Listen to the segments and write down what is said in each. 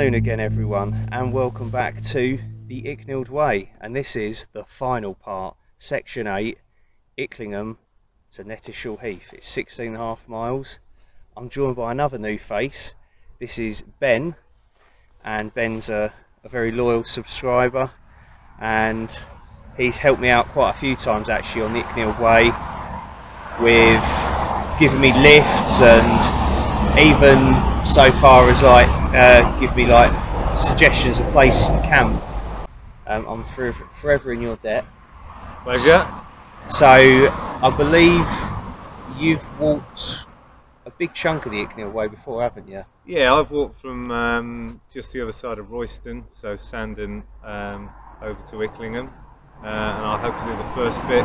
afternoon again everyone, and welcome back to the Icknield Way, and this is the final part, section 8, Icklingham to Knettishall Heath. It's 16.5 miles. I'm joined by another new face. This is Ben, and Ben's a very loyal subscriber, and he's helped me out quite a few times actually on the Icknield Way with giving me lifts, and even so far as like give me like suggestions of places to camp. I'm forever in your debt. Pleasure. So I believe you've walked a big chunk of the Icknield Way before, haven't you? Yeah, I've walked from just the other side of Royston, so Sandon, over to Icklingham, and I hope to do the first bit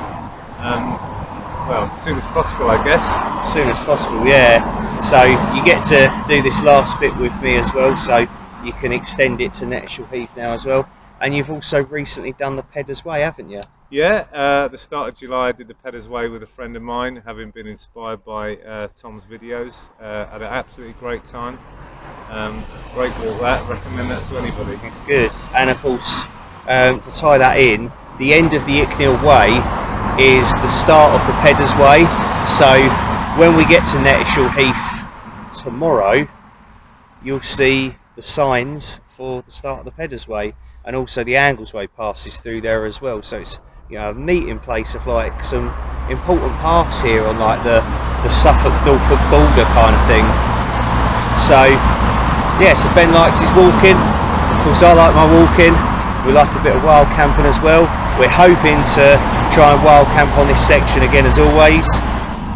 well, as soon as possible, I guess. As soon as possible, yeah. So you get to do this last bit with me as well, so you can extend it to Knettishall Heath now as well. And you've also recently done the Pedder's Way, haven't you? Yeah, at the start of July I did the Pedder's Way with a friend of mine, having been inspired by Tom's videos. Had an absolutely great time. Great walk that, recommend that to anybody. It's good. And of course, to tie that in, the end of the Icknield Way is the start of the Pedder's Way. So when we get to Knettishall Heath tomorrow, you'll see the signs for the start of the Pedder's Way, and also the Anglesway passes through there as well. So it's, you know, a meeting place of like some important paths here on like the Suffolk-Norfolk border kind of thing. So yeah, so Ben likes his walking, of course I like my walking. We like a bit of wild camping as well. We're hoping to try and wild camp on this section again as always.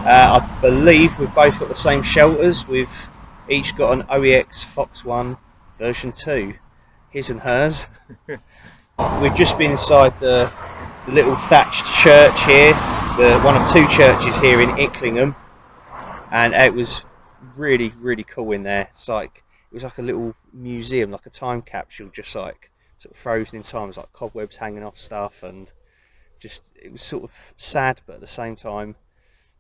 I believe we've both got the same shelters. We've each got an OEX Fox 1 version 2, his and hers. We've just been inside the little thatched church here, one of two churches here in Icklingham, and it was really cool in there. It was like a little museum, like a time capsule, just like sort of frozen in time. It was like cobwebs hanging off stuff, and just, it was sort of sad but at the same time,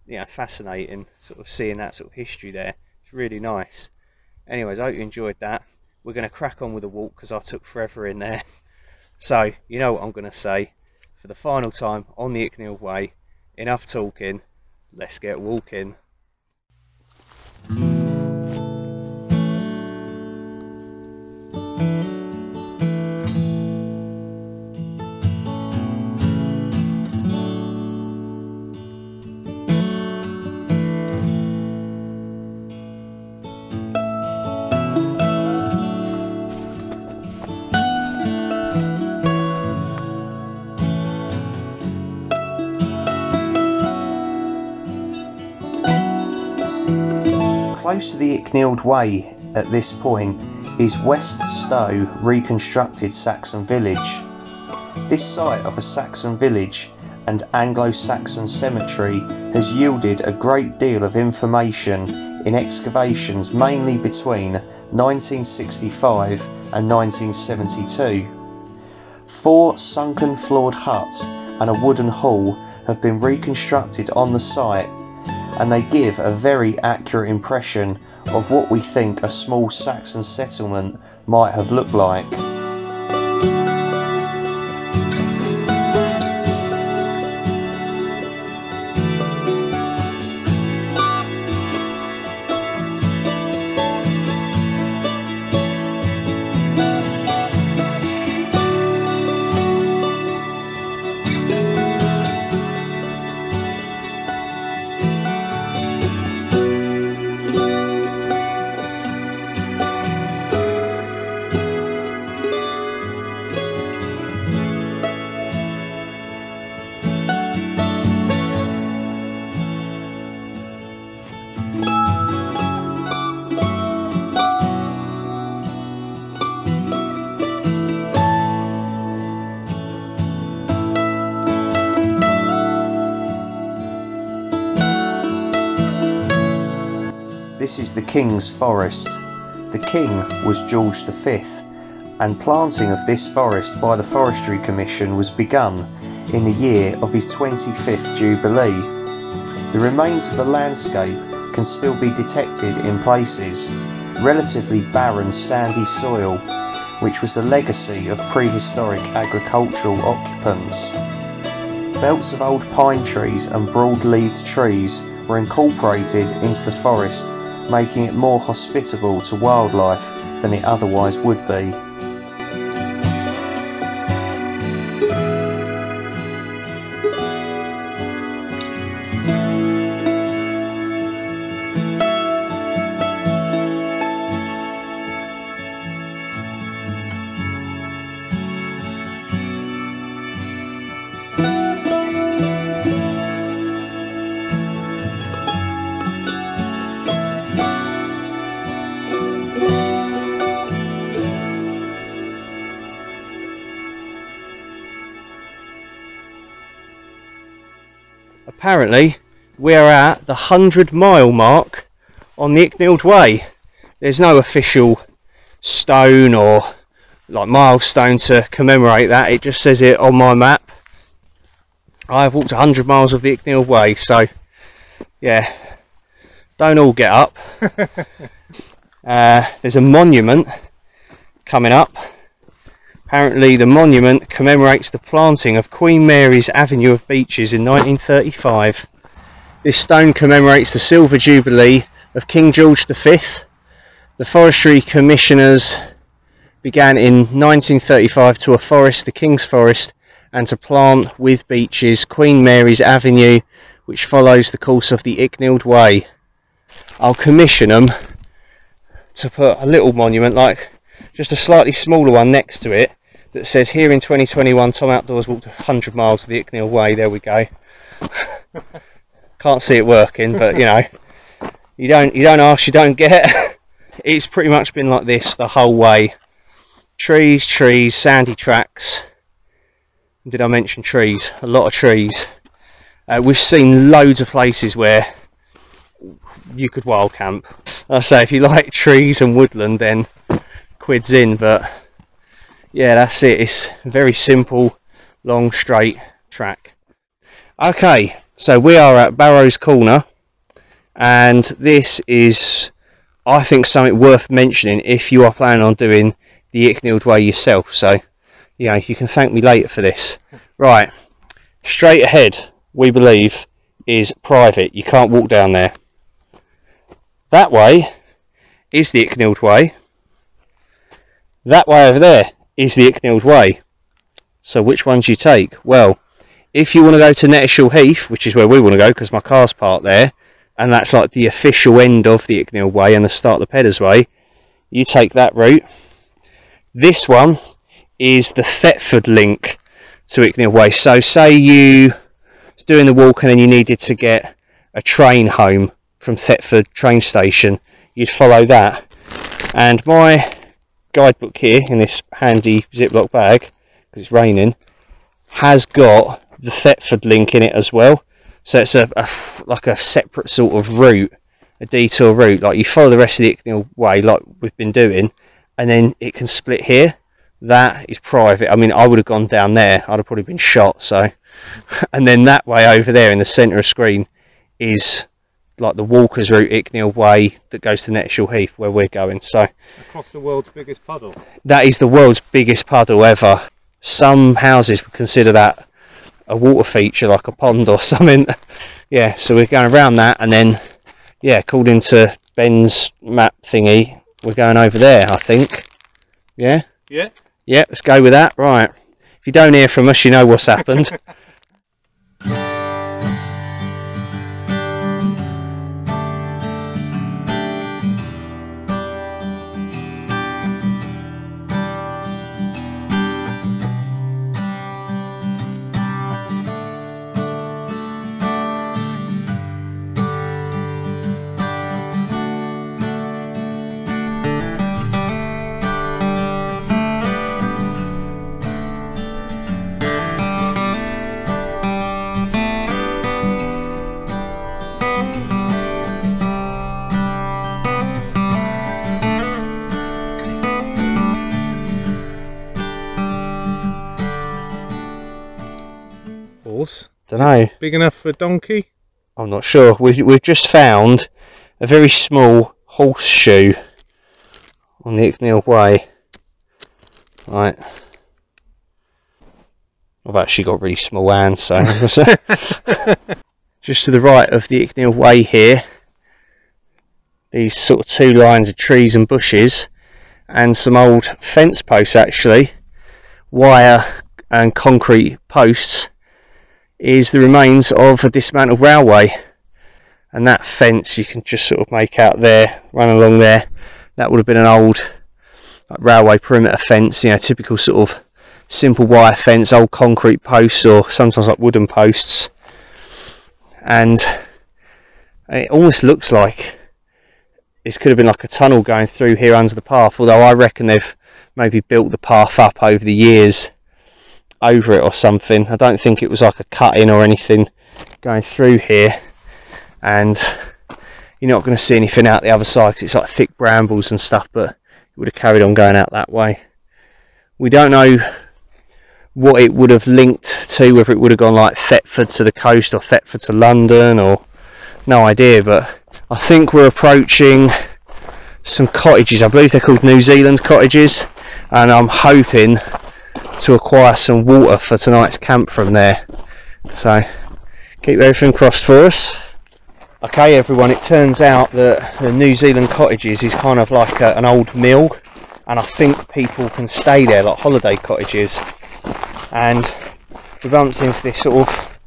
you know, fascinating, sort of seeing that sort of history there. It's really nice. Anyways, I hope you enjoyed that. We're going to crack on with the walk because I took forever in there. So you know what I'm going to say for the final time on the Icknield Way. Enough talking, let's get walking. Close to the Icknield Way at this point is West Stow reconstructed Saxon village. This site of a Saxon village and Anglo-Saxon cemetery has yielded a great deal of information in excavations mainly between 1965 and 1972. 4 sunken floored huts and a wooden hall have been reconstructed on the site, and they give a very accurate impression of what we think a small Saxon settlement might have looked like. This is the King's Forest. The King was George V, and planting of this forest by the Forestry Commission was begun in the year of his 25th Jubilee. The remains of the landscape can still be detected in places, relatively barren sandy soil, which was the legacy of prehistoric agricultural occupants. Belts of old pine trees and broad-leaved trees were incorporated into the forest, making it more hospitable to wildlife than it otherwise would be. Apparently we are at the 100-mile mark on the Icknield Way. There's no official stone or like milestone to commemorate that, it just says it on my map. I have walked 100 miles of the Icknield Way, so yeah, don't all get up. There's a monument coming up. Apparently the monument commemorates the planting of Queen Mary's Avenue of Beeches in 1935. This stone commemorates the Silver Jubilee of King George V. The forestry commissioners began in 1935 to afforest the King's Forest and to plant with beeches Queen Mary's Avenue, which follows the course of the Icknield Way. I'll commission them to put a little monument, like just a slightly smaller one next to it, that says here in 2021 Tom Outdoors walked 100 miles of the Icknield Way. There we go. Can't see it working, but you know, you don't ask, you don't get. It's pretty much been like this the whole way. Trees, sandy tracks. Did I mention trees? A lot of trees. We've seen loads of places where you could wild camp. I say if you like trees and woodland, then quid's in, but yeah, that's it. It's a very simple, long, straight track. Okay, so we are at Barrow's Corner, and this is, I think, something worth mentioning if you are planning on doing the Icknield Way yourself. So, you know, you can thank me later for this. Right, straight ahead, we believe, is private. You can't walk down there. That way is the Icknield Way. That way over there is the Icknield Way. So which one do you take? Well, if you want to go to Knettishall Heath, which is where we want to go because my car's parked there, and that's like the official end of the Icknield Way and the start of the Peddars Way, you take that route. This one is the Thetford link to Icknield Way. So say you was doing the walk and then you needed to get a train home from Thetford train station, you'd follow that. And my guidebook here in this handy Ziploc bag, because it's raining, has got the Thetford link in it as well. So it's like a separate sort of route, a detour route. Like you follow the rest of the Icknield Way like we've been doing, and then it can split here. That is private. I mean, I would have gone down there, I'd have probably been shot. So, and then that way over there in the centre of screen is like the walkers route, Icknield Way, that goes to Knettishall Heath, where we're going. So across the world's biggest puddle. That is the world's biggest puddle ever. Some houses would consider that a water feature, like a pond or something. Yeah, so we're going around that, and then yeah, according to Ben's map thingy, we're going over there, I think. Yeah, let's go with that. Right, if you don't hear from us, you know what's happened. Don't know. Big enough for a donkey? I'm not sure. We've just found a very small horseshoe on the Icknield Way. Right. I've actually got really small hands, so just to the right of the Icknield Way here, these sort of two lines of trees and bushes and some old fence posts, actually, wire and concrete posts, is the remains of a dismantled railway. And that fence you can just sort of make out there, run along there, that would have been an old like railway perimeter fence, you know, typical sort of simple wire fence, old concrete posts or sometimes like wooden posts. And it almost looks like this could have been like a tunnel going through here under the path, although I reckon they've maybe built the path up over the years over it or something. I don't think it was like a cut in or anything going through here, and you're not going to see anything out the other side because it's like thick brambles and stuff, but it would have carried on going out that way. We don't know what it would have linked to, whether it would have gone like Thetford to the coast or Thetford to London, or no idea, but I think we're approaching some cottages. I believe they're called New Zealand cottages, and I'm hoping to acquire some water for tonight's camp from there. So keep everything crossed for us. Okay everyone, it turns out that the New Zealand cottages is kind of like an old mill, and I think people can stay there like holiday cottages. And we bumped into this sort of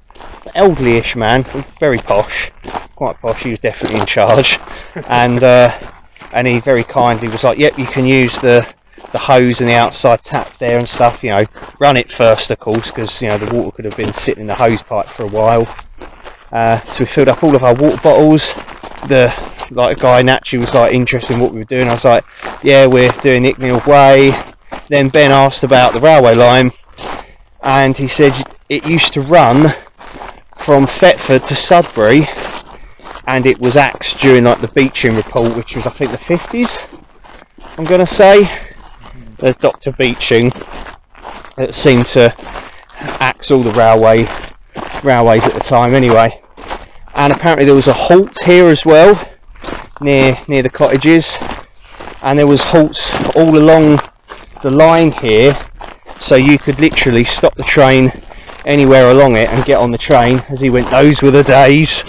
elderly-ish man, very posh, quite posh, he was definitely in charge, and he very kindly was like, yep, you can use the hose and the outside tap there and stuff, you know, run it first of course, because you know the water could have been sitting in the hose pipe for a while. So we filled up all of our water bottles. The guy naturally was like interested in what we were doing. I was like, yeah, we're doing Icknield Way. Then Ben asked about the railway line, and he said it used to run from Thetford to Sudbury, and it was axed during like the Beeching report, which was I think the 50s, I'm gonna say. Dr. Beeching seemed to axe all the railways at the time anyway. And apparently there was a halt here as well, near the cottages, and there was halts all along the line here, so you could literally stop the train anywhere along it and get on the train. As he went, those were the days.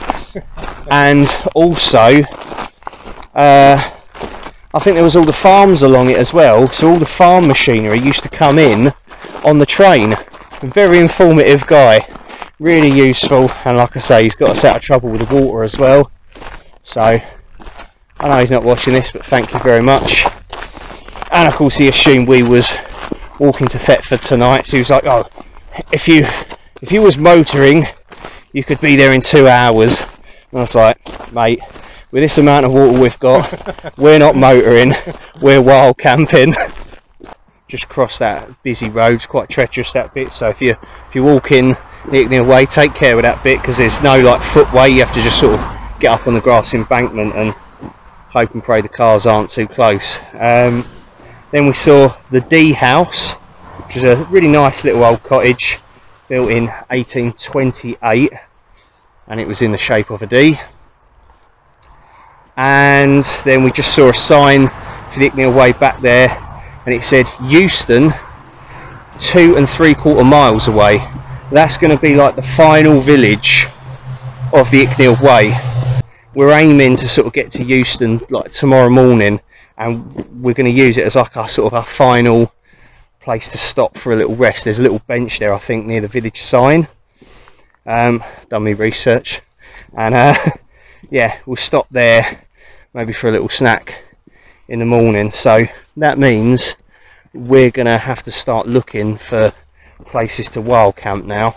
And also I think there was all the farms along it as well, so all the farm machinery used to come in on the train. A very informative guy, really useful, and like I say, he's got us out of trouble with the water as well. So I know he's not watching this, but thank you very much. And of course he assumed we was walking to Thetford tonight, so he was like, oh, if you was motoring you could be there in 2 hours. And I was like, mate, with this amount of water we've got, we're not motoring, we're wild camping. Just crossed that busy road, it's quite treacherous that bit, so if you're walking the Icknield Way, take care of that bit, because there's no like footway. You have to just sort of get up on the grass embankment and hope and pray the cars aren't too close. Then we saw the D house, which is a really nice little old cottage built in 1828, and it was in the shape of a D. And then we just saw a sign for the Icknield Way back there, and it said Euston 2 3/4 miles away. That's going to be like the final village of the Icknield Way. We're aiming to sort of get to Euston like tomorrow morning, and we're going to use it as like our sort of our final place to stop for a little rest. There's a little bench there, I think, near the village sign. Done me research, and yeah, we'll stop there maybe for a little snack in the morning. So that means we're gonna have to start looking for places to wild camp now.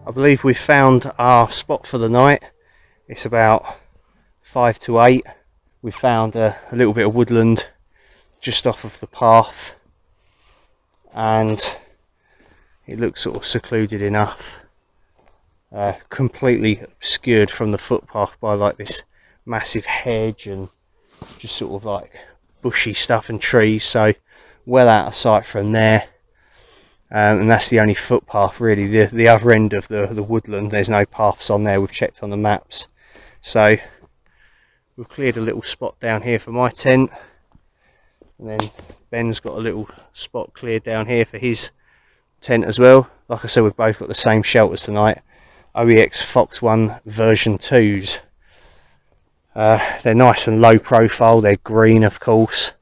I believe we've found our spot for the night. It's about 5 to 8. We found a little bit of woodland just off of the path, and it looks sort of secluded enough. Completely obscured from the footpath by like this massive hedge and just sort of like bushy stuff and trees, so well out of sight from there. And that's the only footpath really. The other end of the woodland, there's no paths on there. We've checked on the maps. So we've cleared a little spot down here for my tent, and then Ben's got a little spot cleared down here for his tent as well. Like I said, we've both got the same shelters tonight. OEX Fox 1 version 2s. They're nice and low profile, they're green of course,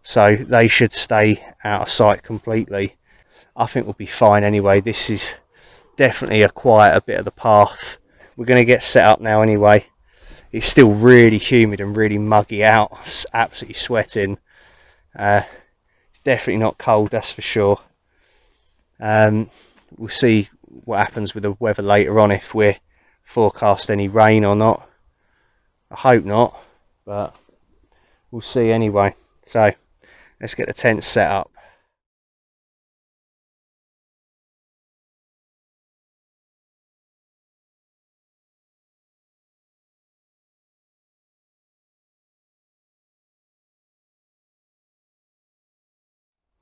so they should stay out of sight completely. I think we'll be fine anyway. This is definitely a quieter bit of the path. We're going to get set up now anyway. It's still really humid and really muggy out. It's absolutely sweating. It's definitely not cold, that's for sure. We'll see what happens with the weather later on, if we're forecast any rain or not. I hope not, but we'll see anyway. So let's get the tent set up.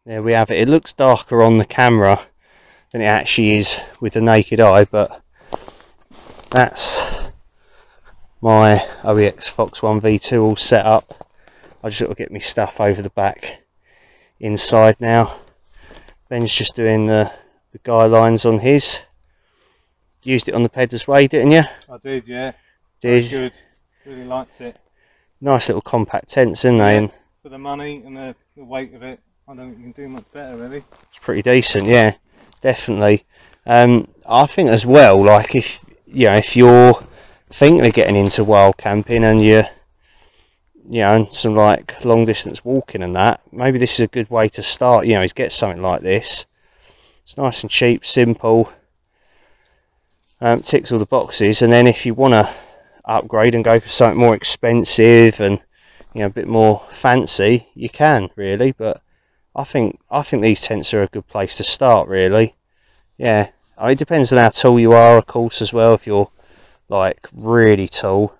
There we have it. It looks darker on the camera than it actually is with the naked eye, but that's my OEX Fox 1 V2 all set up. I just got to get my stuff over the back inside now. Ben's just doing the guy lines on his. Used it on the Pedder's Way, didn't you? I did, yeah. Did. Good. Really liked it. Nice little compact tents, isn't they? And for the money and the weight of it, I don't think you can do much better, really. It's pretty decent, yeah, definitely. I think as well, like if you're thinking of getting into wild camping and and some like long distance walking and that, maybe this is a good way to start. Is get something like this. It's nice and cheap, simple, ticks all the boxes. And then if you want to upgrade and go for something more expensive and a bit more fancy, you can really. But I think these tents are a good place to start, really. Yeah, it depends on how tall you are, of course, as well. If you're like really tall,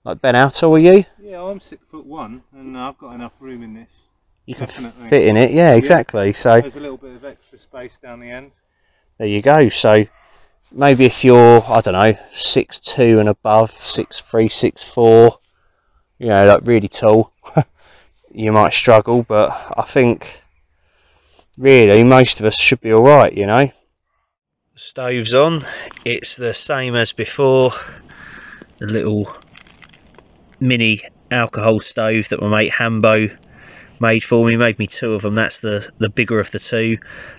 like Ben, how tall are you? Yeah, I'm 6'1", and I've got enough room in this. You can fit in it, yeah, exactly. So there's a little bit of extra space down the end. There you go. So maybe if you're, I don't know, 6'2" and above, 6'3", 6'4", like really tall, you might struggle. But I think really most of us should be all right. The stove's on. It's the same as before. The little mini alcohol stove that my mate Hambo made for me. He made me two of them. That's the bigger of the two.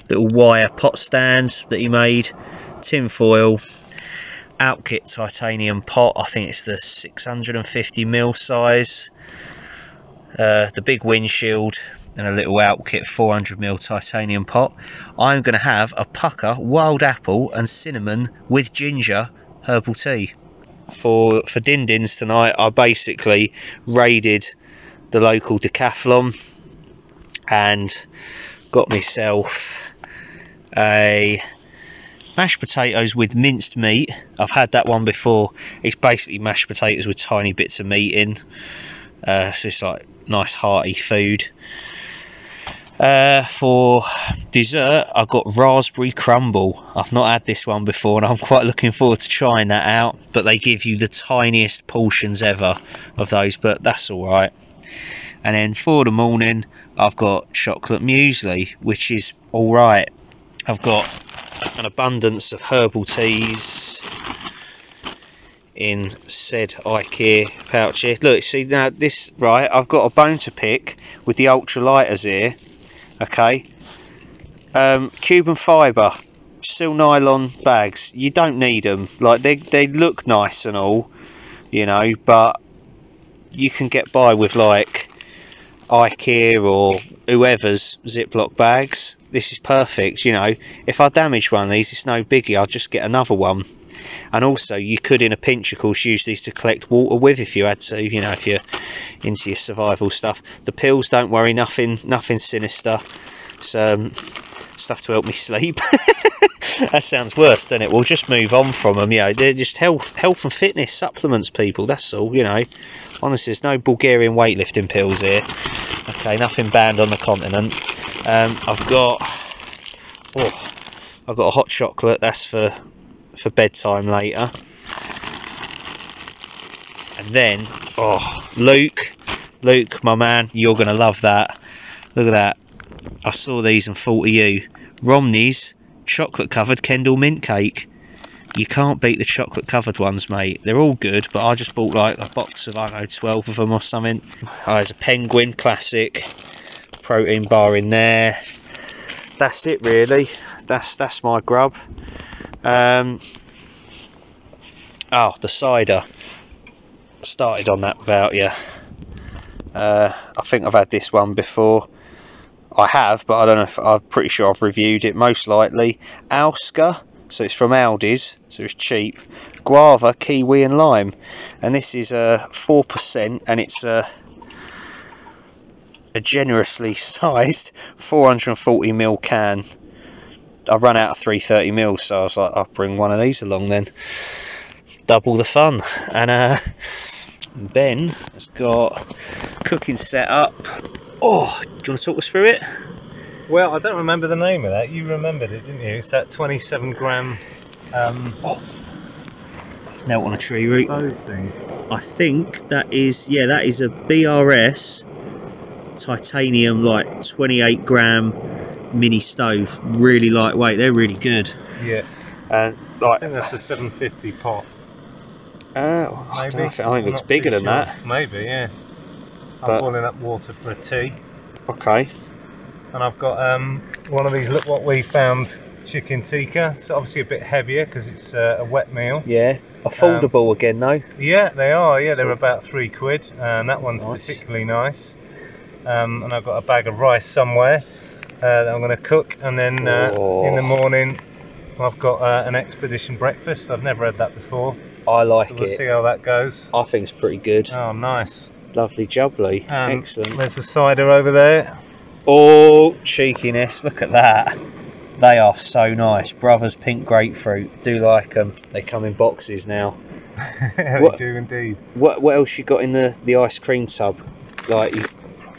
Little wire pot stand that he made. Tin foil. Outkit titanium pot. I think it's the 650mm size. The big windshield. And a little Outkit 400mm titanium pot. I'm going to have a pucker, wild apple and cinnamon with ginger herbal tea. For din-dins tonight, I basically raided the local Decathlon and got myself a mashed potatoes with minced meat. I've had that one before. It's basically mashed potatoes with tiny bits of meat in. So it's like nice hearty food. For dessert, I got raspberry crumble. I've not had this one before and I'm quite looking forward to trying that out, but they give you the tiniest portions ever of those, but that's alright. And then for the morning, I've got chocolate muesli, which is alright. I've got an abundance of herbal teas in said IKEA pouch here. Look, see now this, right, I've got a bone to pick with the ultralighters here. Okay, Cuban fibre, still nylon bags. You don't need them. Like they look nice and all, but you can get by with like IKEA or whoever's Ziploc bags. This is perfect. If I damage one of these, it's no biggie. I'll just get another one. And also, you could, in a pinch, of course, use these to collect water with if you had to. If you're into your survival stuff. The pills, don't worry, nothing sinister. It's stuff to help me sleep. That sounds worse, doesn't it? We'll just move on from them. You know, they're just health and fitness supplements, people. That's all. You know, honestly, there's no Bulgarian weightlifting pills here. Okay, nothing banned on the continent. I've got a hot chocolate. That's for bedtime later. And then, Luke, my man, you're gonna love that. Look at that. I saw these and thought of you. Romney's chocolate covered Kendall mint cake. You can't beat the chocolate covered ones, mate. They're all good, but I just bought like a box of, I don't know, 12 of them or something. There's a Penguin classic protein bar in there. That's it really. That's my grub. The cider. Started on that without you. I think I've had this one before. I have, but I don't know if I'm pretty sure I've reviewed it, most likely. Auska, so it's from Aldi's, so it's cheap. Guava, kiwi and lime, and this is 4%, and it's a generously sized 440ml can. I ran out of 330ml, so I was like, I'll bring one of these along then. Double the fun. And Ben has got cooking set up. Oh, do you want to talk us through it? Well, I don't remember the name of that. You remembered it, didn't you? It's that 27 gram Knelt on a tree root thing. I think that is, yeah, that is a BRS titanium, like 28 gram mini stove. Really lightweight. They're really good. Yeah. And I think that's a 750 pot. I think it looks bigger than that. Maybe, yeah. I'm boiling up water for a tea. Okay. And I've got one of these, look what we found, chicken tikka. It's obviously a bit heavier because it's a wet meal. Yeah. Affordable again though. Yeah, they are. Yeah, they're about £3, and that one's particularly nice. And I've got a bag of rice somewhere that I'm going to cook, and then in the morning I've got an expedition breakfast. I've never had that before. I like We'll see how that goes. I think it's pretty good. Oh, nice. Lovely jubbly. Excellent. There's the cider over there. Oh, cheekiness. Look at that. They are so nice. Brothers Pink Grapefruit. Do like them. They come in boxes now. They do indeed. What else you got in the ice cream tub? Like,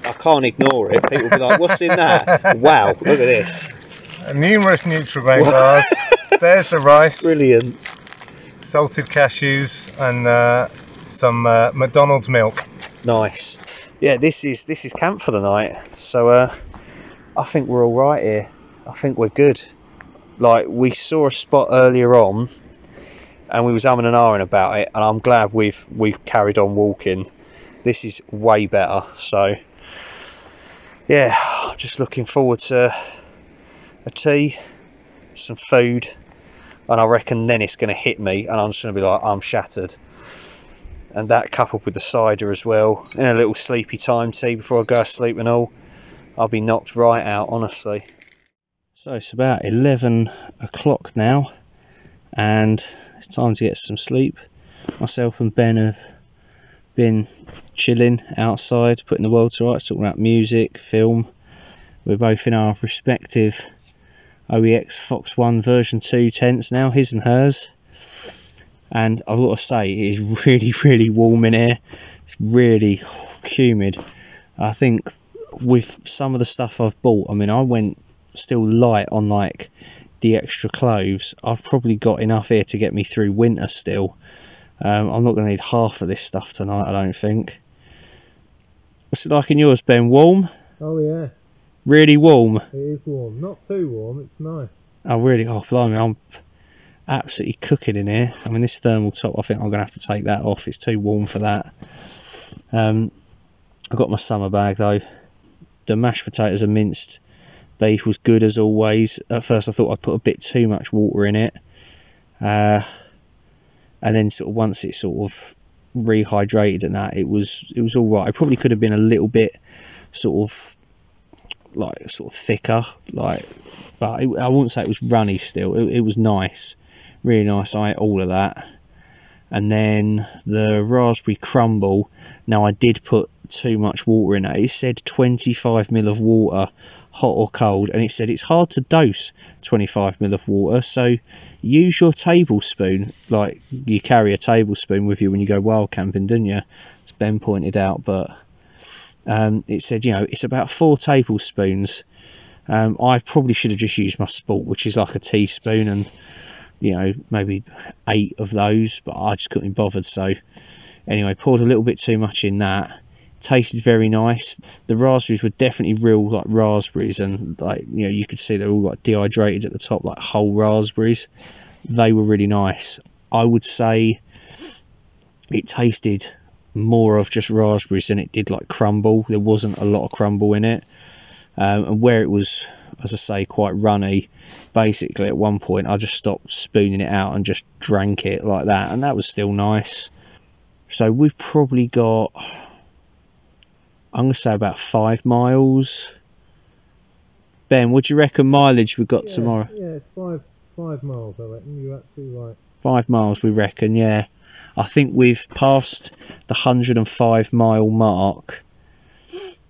I can't ignore it. People will be like, what's in that? Wow, look at this. Numerous Nutrigrain bars. There's the rice. Brilliant. Salted cashews and some McDonald's milk. Nice. Yeah, this is camp for the night. So I think we're all right here. I think we're good. Like, we saw a spot earlier on, and we was umming and ahhing about it, and I'm glad we've carried on walking. This is way better. So yeah, I'm just looking forward to a tea, some food. And I reckon then it's going to hit me, and I'm just going to be like, I'm shattered. And that coupled with the cider as well, in a little sleepy time tea before I go to sleep and all, I'll be knocked right out, honestly. So it's about 11 o'clock now, and it's time to get some sleep. Myself and Ben have been chilling outside, putting the world to rights, talking about music, film. We're both in our respective OEX Fox 1 version 2 tents now, his and hers, and I've got to say it is really, really warm in here. It's really humid. I think with some of the stuff I've bought, I mean, I went still light on like the extra clothes. I've probably got enough here to get me through winter still. I'm not going to need half of this stuff tonight, I don't think. What's it like in yours, Ben? Warm? Oh yeah. Really warm? It is warm. Not too warm, it's nice. Oh really? Oh blimey, I'm absolutely cooking in here. I mean, this thermal top, I think I'm going to have to take that off. It's too warm for that. I've got my summer bag though. The mashed potatoes and minced beef was good as always. At first I thought I'd put a bit too much water in it. And then sort of once it sort of rehydrated and that, it was all right. It probably could have been a little bit sort of thicker, like, but I wouldn't say it was runny still. It was nice, really nice. I ate all of that. and then the raspberry crumble. Now I did put too much water in it. It said 25 ml of water, hot or cold, and it said it's hard to dose 25 ml of water, so use your tablespoon. Like, you carry a tablespoon with you when you go wild camping, didn't you? As Ben pointed out. But it said, you know, it's about 4 tablespoons. I probably should have just used my sport, which is like a teaspoon, and you know, maybe 8 of those, but I just couldn't be bothered. So anyway, poured a little bit too much in that. Tasted very nice. The raspberries were definitely real, like, raspberries, and, like, you know, you could see they're all like dehydrated at the top, like whole raspberries. They were really nice. I would say it tasted more of just raspberries than it did like crumble. There wasn't a lot of crumble in it. And where it was, as I say, quite runny, basically at one point I just stopped spooning it out and just drank it like that, and that was still nice. So we've probably got, I'm going to say, about 5 miles. Ben, what do you reckon mileage we've got tomorrow? Yeah, it's 5 miles, I reckon. You're absolutely right. 5 miles, we reckon, yeah. I think we've passed the 105 mile mark,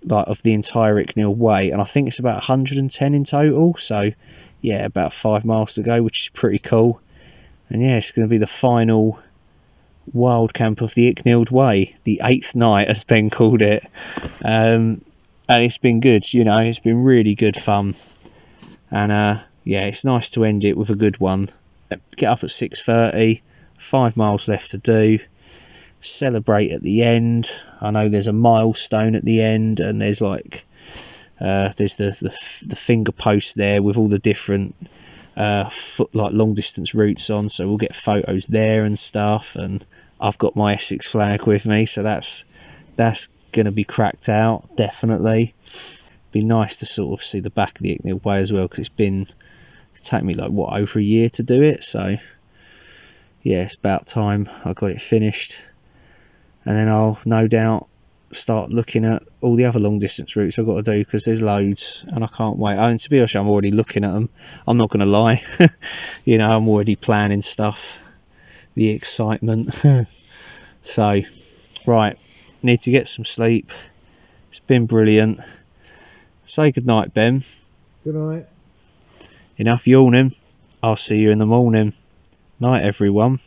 like, of the entire Icknield Way, and I think it's about 110 in total. So yeah, about 5 miles to go, which is pretty cool. And yeah, it's going to be the final wild camp of the Icknield Way, the 8th night, as Ben called it. And it's been good, you know, it's been really good fun. And yeah, it's nice to end it with a good one. Get up at 6:30, 5 miles left to do. Celebrate at the end. I know there's a milestone at the end, and there's like there's the finger post there with all the different like long distance routes on, so we'll get photos there and stuff. And I've got my Essex flag with me, so that's gonna be cracked out, definitely. Be nice to sort of see the back of the Icknield Way as well, because it's taken me like, what, over a year to do it. So yeah, it's about time I got it finished. And then I'll no doubt start looking at all the other long distance routes I've got to do, because there's loads and I can't wait. And to be honest, I'm already looking at them. I'm not going to lie. You know, I'm already planning stuff. The excitement. So, right, need to get some sleep. It's been brilliant. Say good night, Ben. Good night. Enough yawning. I'll see you in the morning. Night, everyone.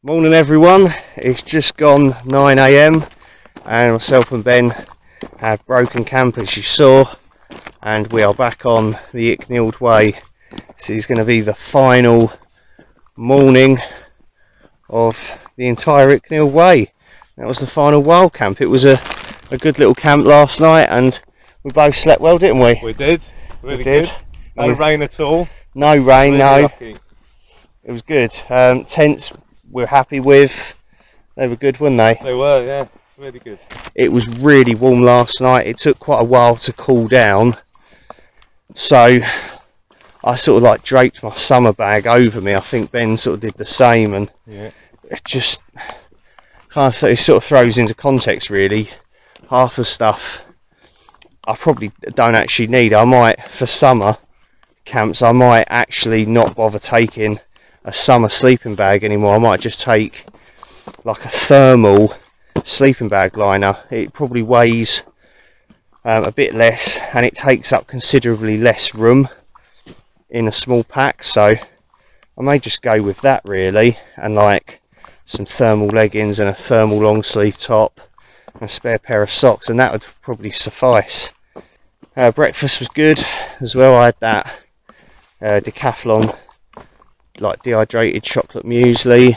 Morning everyone, it's just gone 9 AM and myself and Ben have broken camp as you saw, and we are back on the Icknield way. This is going to be the final morning of the entire Icknield way. That was the final wild camp. It was a good little camp last night and we both slept well, didn't we? We did, really we did. Good. No rain at all. No rain, really no. Lucky. It was good. Tents we're happy with. They were good, weren't they? They were, yeah, really good. It was really warm last night. It took quite a while to cool down, so I sort of like draped my summer bag over me. I think Ben sort of did the same, and yeah, it just kind of it sort of throws into context really. Half the stuff I probably don't actually need. I might, for summer camps, I might actually not bother taking a summer sleeping bag anymore. I might just take like a thermal sleeping bag liner. It probably weighs a bit less and it takes up considerably less room in a small pack, so I may just go with that really, and like some thermal leggings and a thermal long sleeve top and a spare pair of socks, and that would probably suffice. Breakfast was good as well. I had that Decathlon like dehydrated chocolate muesli,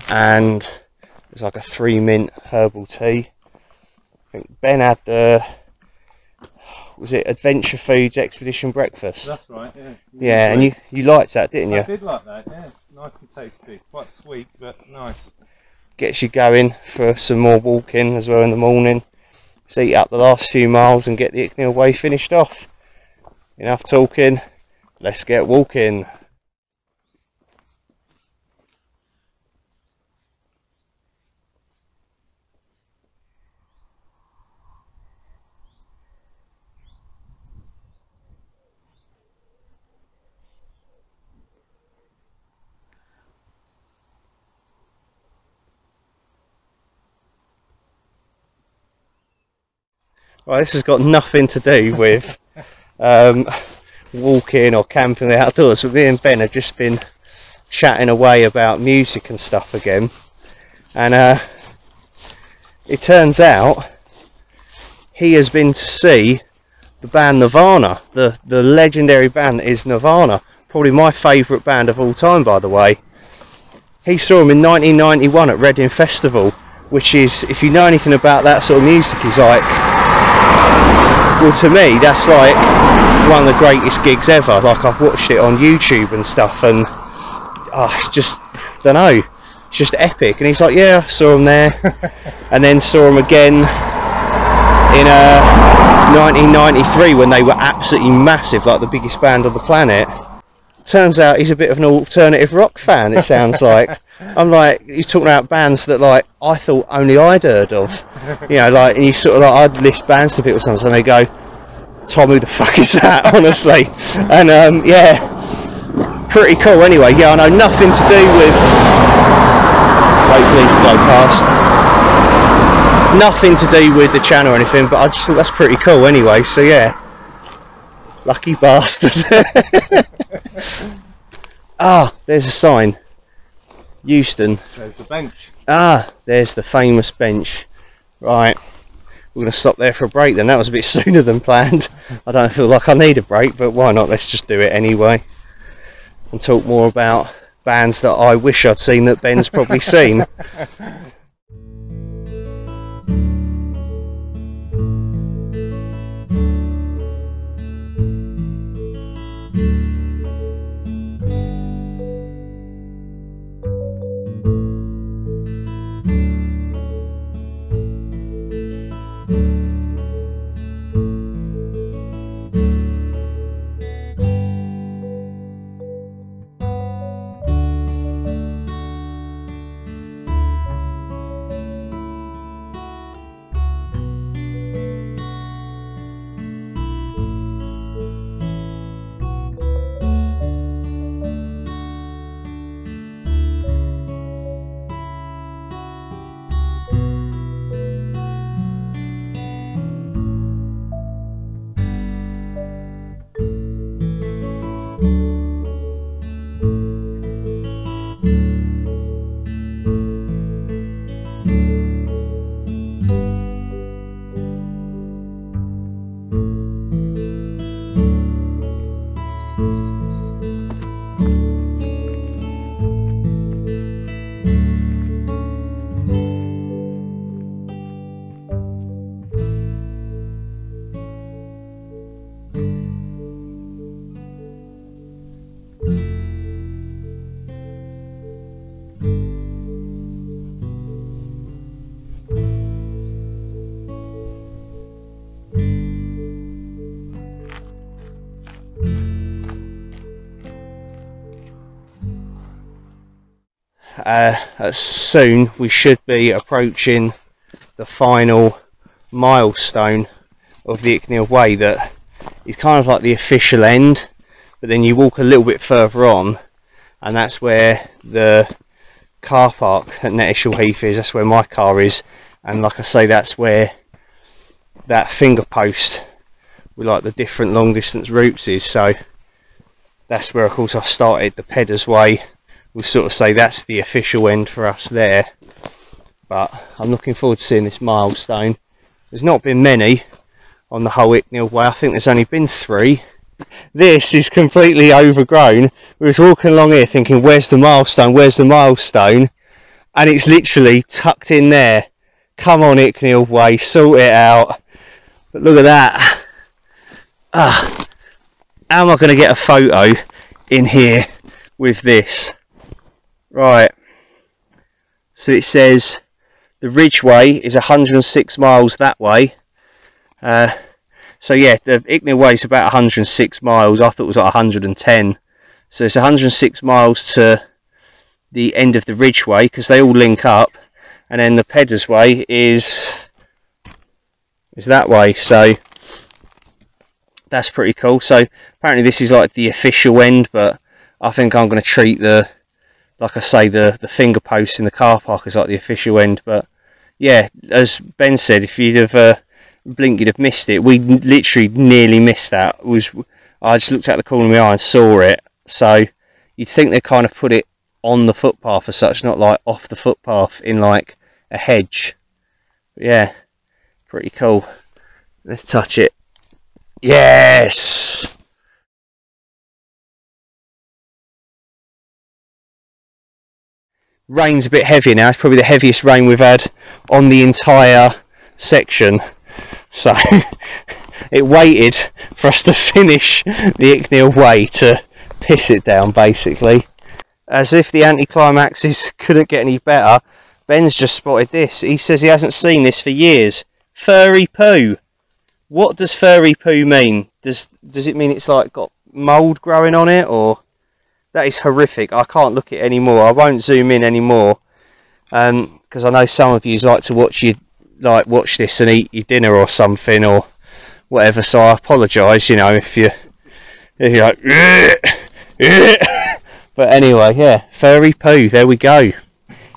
and it was like a 3-mint herbal tea. I think Ben had the, was it Adventure Foods Expedition breakfast? that's right, yeah. Yeah, and you liked that, didn't you? I did like that, yeah. Nice and tasty. Quite sweet, but nice. Gets you going for some more walking as well in the morning. Let's eat up the last few miles and get the Icknield way finished off. Enough talking, let's get walking. Right, this has got nothing to do with walking or camping in the outdoors, but me and Ben have just been chatting away about music and stuff again, and it turns out he has been to see the band Nirvana, the legendary band that is Nirvana, probably my favourite band of all time, by the way. He saw them in 1991 at Reading Festival, which is, if you know anything about that sort of music, is like, well, to me that's like one of the greatest gigs ever. Like, I've watched it on YouTube and stuff, and it's just, don't know, it's just epic. And he's like, yeah, I saw him there and then saw him again in 1993 when they were absolutely massive, like the biggest band on the planet. Turns out he's a bit of an alternative rock fan, it sounds like. I'm like, he's talking about bands that like I thought only I'd heard of, you know, like, and you sort of like, I'd list bands to people sometimes and they go, Tom, who the fuck is that? Honestly. And yeah, pretty cool. Anyway, yeah, I know nothing to do with, wait for these to go past, nothing to do with the channel or anything, but I just thought that's pretty cool anyway. So yeah, lucky bastard. Ah, there's a sign. Euston. There's the bench. Ah, there's the famous bench. Right, we're going to stop there for a break then. That was a bit sooner than planned. I don't feel like I need a break, but why not? Let's just do it anyway and talk more about bands that I wish I'd seen that Ben's probably seen. soon we should be approaching the final milestone of the Icknield Way, that is kind of like the official end, but then you walk a little bit further on and that's where the car park at Knettishall Heath is. That's where my car is, and like I say, that's where that finger post with like the different long distance routes is. So that's where of course I started the Peddars Way. We'll sort of say that's the official end for us there, but I'm looking forward to seeing this milestone. There's not been many on the whole Icknield Way. I think there's only been 3. This is completely overgrown. We was walking along here thinking, where's the milestone, where's the milestone, and it's literally tucked in there. Come on Icknield Way, sort it out. But look at that. How am I going to get a photo in here with this? Right, so it says the Ridgeway is 106 miles that way. So yeah, the Icknield Way is about 106 miles. I thought it was like 110. So it's 106 miles to the end of the Ridgeway, because they all link up, and then the Peddars Way is that way. So that's pretty cool. So apparently this is like the official end, but I think I'm going to treat the, like I say, the finger posts in the car park as like the official end. But yeah, as Ben said, if you'd have blinked, you'd have missed it. We literally nearly missed that. I just looked out the corner of my eye and saw it. So you'd think they kind of put it on the footpath as such, not like off the footpath in like a hedge. But yeah, pretty cool. Let's touch it. Yes! Rain's a bit heavier now. It's probably the heaviest rain we've had on the entire section. So it waited for us to finish the Icknield Way to piss it down, basically. As if the anticlimaxes couldn't get any better, Ben's just spotted this. He says he hasn't seen this for years. Furry poo. What does furry poo mean? Does it mean it's like got mould growing on it, or? That is horrific. I can't look at it anymore. I won't zoom in anymore, because I know some of you like to watch this and eat your dinner or something or whatever. So I apologise, you know, if you're like, but anyway, yeah, furry poo. There we go.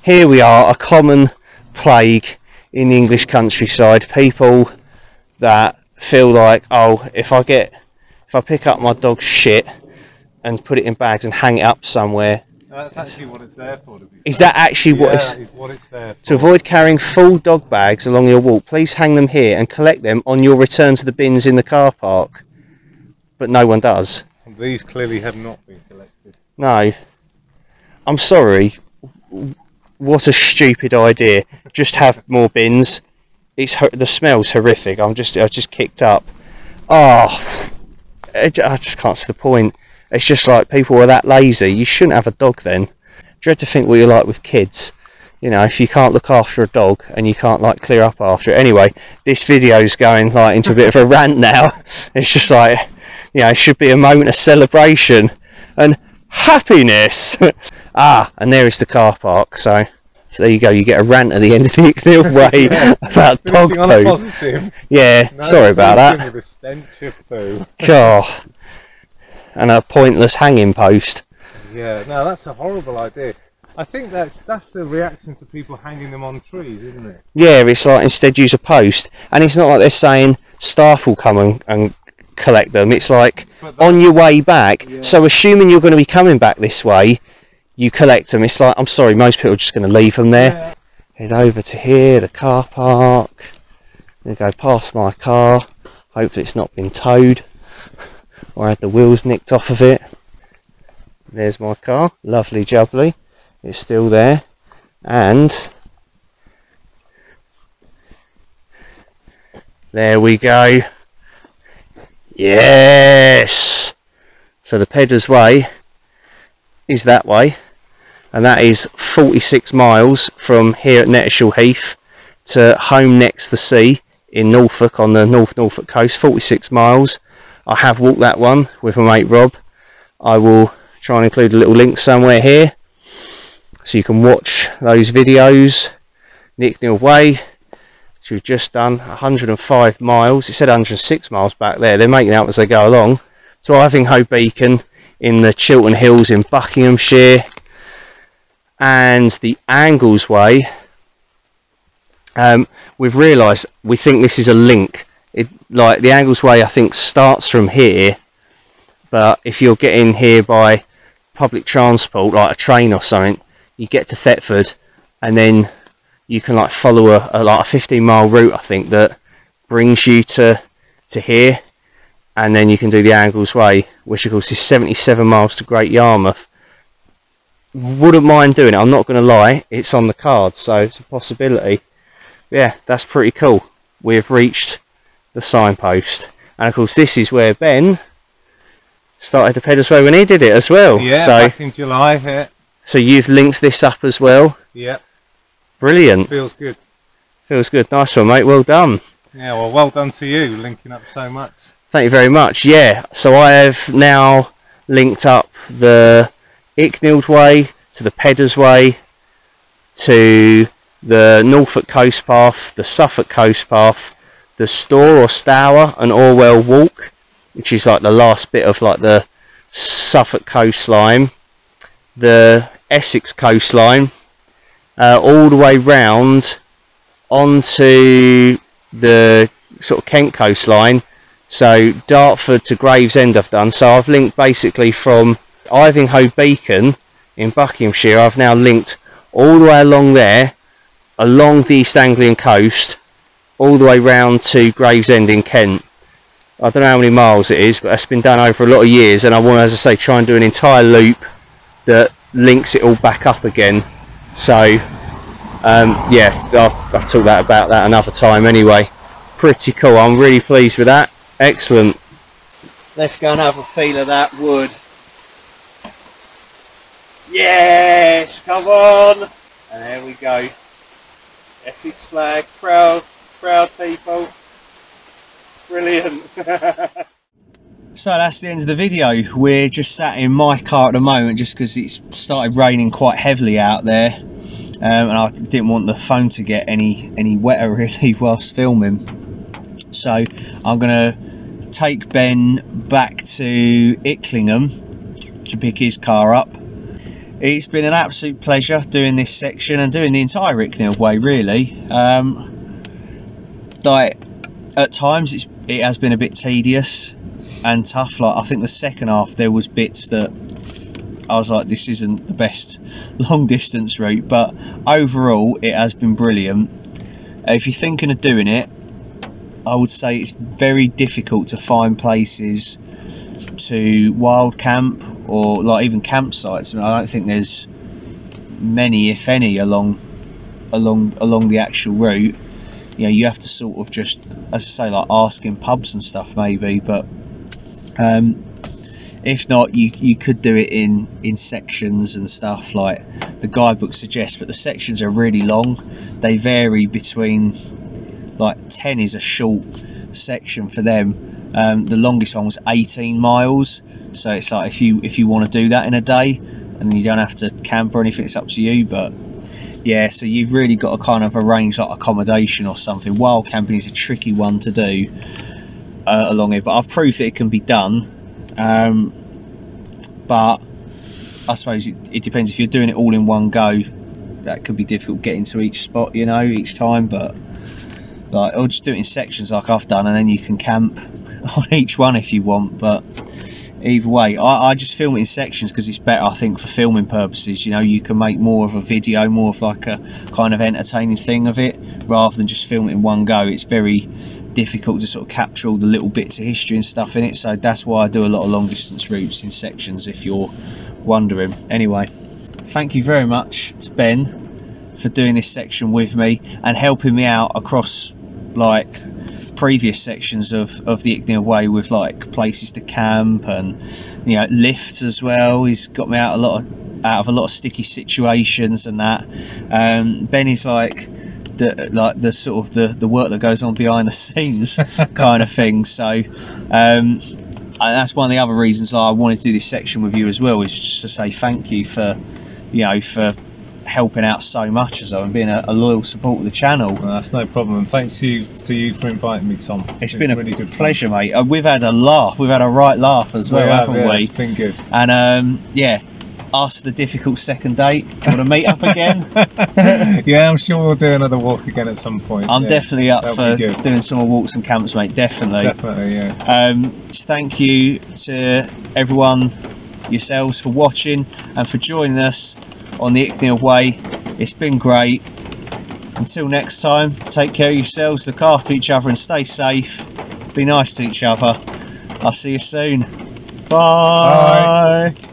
Here we are, a common plague in the English countryside. People that feel like, oh, if I pick up my dog's shit and put it in bags and hang it up somewhere. That's actually what it's there for. Is that actually what it's there for? To avoid carrying full dog bags along your walk, please hang them here and collect them on your return to the bins in the car park. But no one does. And these clearly have not been collected. No. I'm sorry. What a stupid idea. Just have more bins. The smell's horrific. I just kicked up. Oh, I just can't see the point. It's just like people are that lazy. You shouldn't have a dog then. Dread to think what you're like with kids. You know, if you can't look after a dog and you can't like clear up after it. Anyway, this video's going like into a bit of a rant now. It's just like, you know, it should be a moment of celebration and happiness. And there is the car park. So there you go. You get a rant at the end of the Icknield Way about dog poo. Yeah, no, sorry about that. With a stench of poo. God. And a pointless hanging post. Yeah, no, that's a horrible idea. I think that's the reaction to people hanging them on trees, isn't it? Yeah, it's like instead use a post, and it's not like they're saying staff will come and collect them. It's like on your way back. Yeah. So assuming you're going to be coming back this way, you collect them. It's like, I'm sorry, most people are just going to leave them there. Yeah. Head over to here, the car park. Then go past my car. Hopefully it's not been towed or had the wheels nicked off of it. There's my car, lovely jubbly, it's still there, and there we go. Yes! So the Peddars Way is that way, and that is 46 miles from here at Knettishall Heath to home next the sea in Norfolk on the North Norfolk coast. 46 miles. I have walked that one with my mate Rob. I will try and include a little link somewhere here. so you can watch those videos. The Icknield Way, which we've just done, 105 miles. It said 106 miles back there. They're making it up as they go along. To Ivinghoe Beacon in the Chiltern Hills in Buckinghamshire, and the Angles Way. We've realised we think this is a link. Like the Angles Way, I think starts from here, but if you're getting here by public transport, like a train or something, you get to Thetford, and then you can like follow like a 15-mile route, I think, that brings you to here, and then you can do the Angles Way, which of course is 77 miles to Great Yarmouth. Wouldn't mind doing it, I'm not going to lie, it's on the card, so it's a possibility. Yeah, that's pretty cool. We've reached the signpost, and of course this is where Ben started the Pedals Way when he did it as well. Yeah, so, back in July here. So you've linked this up as well? Yeah. Brilliant. Feels good. Feels good. Nice one, mate. Well done. Yeah, well done to you, linking up so much. Thank you very much. Yeah, so I have now linked up the Icknield Way to the Pedals Way, to the Norfolk Coast Path, the Suffolk Coast Path, the Stour or Stour and Orwell Walk, which is like the last bit of like the Suffolk coastline, the Essex coastline, all the way round onto the sort of Kent coastline. So Dartford to Gravesend I've done. So I've linked basically from Ivinghoe Beacon in Buckinghamshire. I've now linked all the way along there, along the East Anglian coast, all the way round to Gravesend in Kent. I don't know how many miles it is, but it's been done over a lot of years, and I want to, as I say, try and do an entire loop that links it all back up again. So yeah, I'll talk about that another time anyway. Pretty cool. I'm really pleased with that. Excellent. Let's go and have a feel of that wood. Yes, come on. And there we go. Essex flag, proud people. Brilliant. So that's the end of the video. We're just sat in my car at the moment just because it's started raining quite heavily out there, and I didn't want the phone to get any wetter really whilst filming. So I'm going to take Ben back to Icklingham to pick his car up. It's been an absolute pleasure doing this section and doing the entire Icknield Way really. Like at times it has been a bit tedious and tough. Like I think the second half there was bits that I was like, this isn't the best long distance route, but overall it has been brilliant. If you're thinking of doing it, I would say it's very difficult to find places to wild camp or like even campsites. I mean, I don't think there's many, if any, along the actual route. You know, you have to sort of just, as I say, like ask in pubs and stuff maybe, but if not, you could do it in sections and stuff like the guidebook suggests, but the sections are really long. They vary between like 10 is a short section for them. The longest one was 18 miles, so it's like if you want to do that in a day and you don't have to camp or anything, it's up to you. But yeah, so you've really got to kind of arrange like accommodation or something. Wild camping is a tricky one to do along here, but I've proved that it can be done. But I suppose it depends. If you're doing it all in one go, that could be difficult getting to each spot, you know, each time. But like, or just do it in sections like I've done, and then you can camp on each one if you want. But either way, I just film it in sections because it's better, I think, for filming purposes. You know, you can make more of a video, more of like a kind of entertaining thing of it, rather than just film it in one go. It's very difficult to sort of capture all the little bits of history and stuff in it, so that's why I do a lot of long distance routes in sections, if you're wondering. Anyway, thank you very much to Ben for doing this section with me and helping me out across like previous sections of the Icknield Way with like places to camp and, you know, lifts as well. He's got me out of a lot of sticky situations and that. Ben is like the sort of the work that goes on behind the scenes kind of thing. So that's one of the other reasons I wanted to do this section with you as well, is just to say thank you for, you know, for helping out so much as well and being a loyal support of the channel. Well, that's no problem. And thanks to you for inviting me, Tom. It's been a really good pleasure, mate. We've had a laugh. We've had a right laugh as well, haven't we? It's been good. And yeah, ask for the difficult second date. Do you want to meet up again? Yeah, I'm sure we'll do another walk again at some point. I'm definitely up That'll for doing some more walks and camps, mate. Definitely. Definitely, yeah. Thank you to everyone, yourselves, for watching and for joining us on the Icknield Way. It's been great. Until next time, take care of yourselves, look after each other and stay safe. Be nice to each other. I'll see you soon. Bye. Bye.